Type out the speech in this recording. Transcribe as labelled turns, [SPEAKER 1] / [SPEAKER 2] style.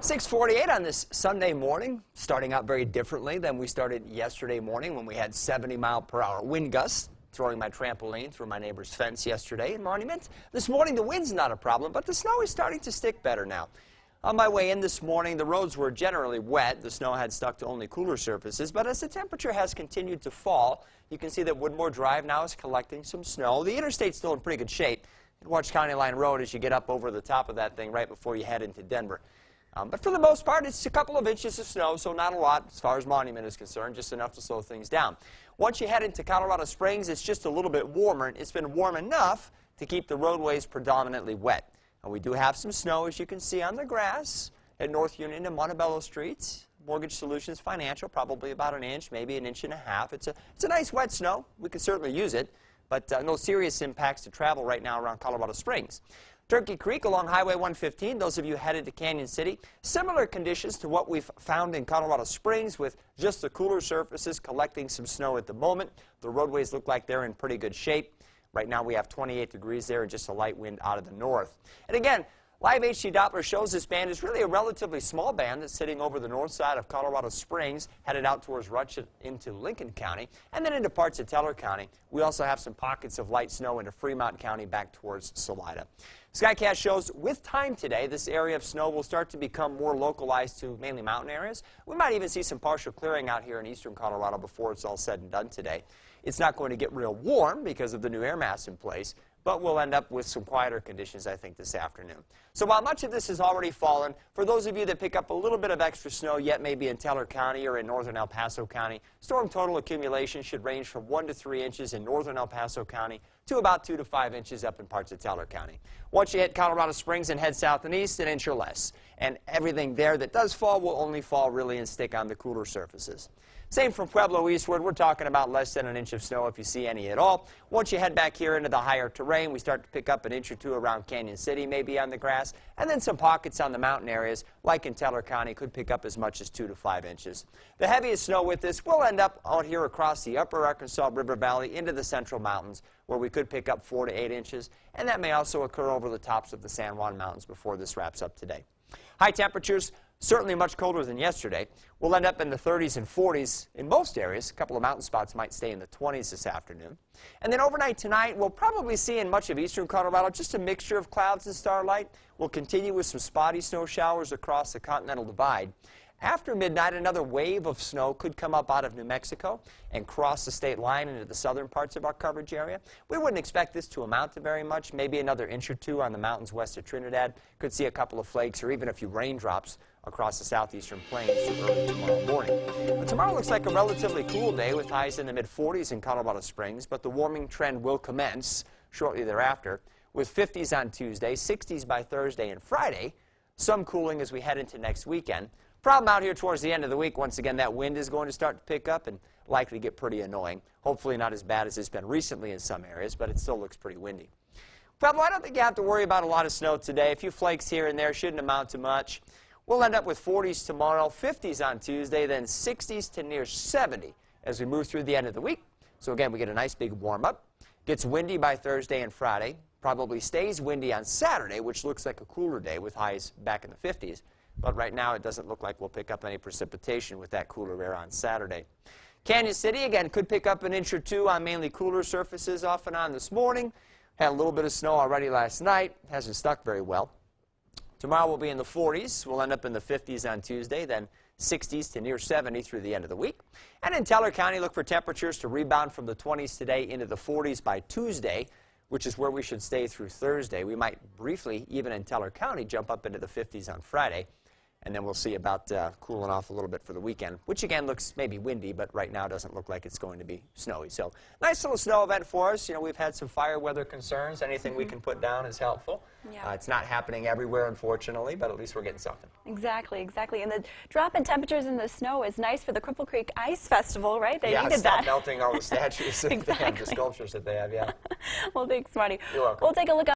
[SPEAKER 1] 6:48 on this Sunday morning, starting out very differently than we started yesterday morning when we had 70-mile-per-hour wind gusts, throwing my trampoline through my neighbor's fence yesterday in Monument. This morning, the wind's not a problem, but the snow is starting to stick better now. On my way in this morning, the roads were generally wet. The snow had stuck to only cooler surfaces, but as the temperature has continued to fall, you can see that Woodmore Drive now is collecting some snow. The interstate's still in pretty good shape. Watch County Line Road as you get up over the top of that thing right before you head into Denver. But for the most part, it's a couple of inches of snow, so not a lot as far as Monument is concerned, just enough to slow things down. Once you head into Colorado Springs, it's just a little bit warmer. It's been warm enough to keep the roadways predominantly wet. And we do have some snow, as you can see on the grass at North Union and Montebello Streets. Mortgage Solutions Financial, probably about an inch, maybe an inch and a half. It's a nice wet snow. We could certainly use it, but no serious impacts to travel right now around Colorado Springs. Turkey Creek along Highway 115, those of you headed to Canyon City, similar conditions to what we've found in Colorado Springs with just the cooler surfaces collecting some snow at the moment. The roadways look like they're in pretty good shape. Right now we have 28 degrees there and just a light wind out of the north. And again, Live HD Doppler shows this band is really a relatively small band that's sitting over the north side of Colorado Springs, headed out towards Rutsch into Lincoln County, and then into parts of Teller County. We also have some pockets of light snow into Fremont County back towards Salida. Skycast shows with time today, this area of snow will start to become more localized to mainly mountain areas. We might even see some partial clearing out here in eastern Colorado before it's all said and done today. It's not going to get real warm because of the new air mass in place, but we'll end up with some quieter conditions, I think, this afternoon. So while much of this has already fallen, for those of you that pick up a little bit of extra snow yet maybe in Teller County or in northern El Paso County, storm total accumulation should range from 1 to 3 inches in northern El Paso County to about 2 to 5 inches up in parts of Teller County. Once you hit Colorado Springs and head south and east, an inch or less. And everything there that does fall will only fall really and stick on the cooler surfaces. Same from Pueblo eastward. We're talking about less than an inch of snow if you see any at all. Once you head back here into the higher terrain, we start to pick up an inch or two around Canyon City, maybe on the grass, and then some pockets on the mountain areas, like in Teller County, could pick up as much as 2 to 5 inches. The heaviest snow with this will end up out here across the upper Arkansas River Valley into the central mountains, where we could pick up 4 to 8 inches, and that may also occur over the tops of the San Juan Mountains before this wraps up today. High temperatures, certainly much colder than yesterday. We'll end up in the 30s and 40s in most areas. A couple of mountain spots might stay in the 20s this afternoon. And then overnight tonight, we'll probably see in much of eastern Colorado just a mixture of clouds and starlight. We'll continue with some spotty snow showers across the Continental Divide. After midnight, another wave of snow could come up out of New Mexico and cross the state line into the southern parts of our coverage area. We wouldn't expect this to amount to very much, maybe another inch or two on the mountains west of Trinidad. Could see a couple of flakes or even a few raindrops across the southeastern plains early tomorrow morning. But tomorrow looks like a relatively cool day with highs in the mid-40s in Colorado Springs, but the warming trend will commence shortly thereafter with 50s on Tuesday, 60s by Thursday and Friday, some cooling as we head into next weekend. Problem out here towards the end of the week, once again, that wind is going to start to pick up and likely get pretty annoying. Hopefully not as bad as it's been recently in some areas, but it still looks pretty windy. Pueblo, I don't think you have to worry about a lot of snow today. A few flakes here and there shouldn't amount to much. We'll end up with 40s tomorrow, 50s on Tuesday, then 60s to near 70 as we move through the end of the week. So again, we get a nice big warm-up. Gets windy by Thursday and Friday. Probably stays windy on Saturday, which looks like a cooler day with highs back in the 50s. But right now, it doesn't look like we'll pick up any precipitation with that cooler air on Saturday. Canyon City, again, could pick up an inch or two on mainly cooler surfaces off and on this morning. Had a little bit of snow already last night. Hasn't stuck very well. Tomorrow we'll be in the 40s. We'll end up in the 50s on Tuesday, then 60s to near 70 through the end of the week. And in Teller County, look for temperatures to rebound from the 20s today into the 40s by Tuesday, which is where we should stay through Thursday. We might briefly, even in Teller County, jump up into the 50s on Friday. And then we'll see about cooling off a little bit for the weekend, which again looks maybe windy, but right now doesn't look like it's going to be snowy. So nice little snow event for us. You know, we've had some fire weather concerns. Anything we can put down is helpful. Yeah. It's not happening everywhere, unfortunately, but at least we're getting something.
[SPEAKER 2] Exactly, exactly. And the drop in temperatures in the snow is nice for the Cripple Creek Ice Festival, right? They needed
[SPEAKER 1] stop
[SPEAKER 2] that.
[SPEAKER 1] melting all the statues
[SPEAKER 2] Exactly.
[SPEAKER 1] and the sculptures that they have, yeah.
[SPEAKER 2] Well, thanks, Marty.
[SPEAKER 1] You're welcome.
[SPEAKER 2] We'll take a look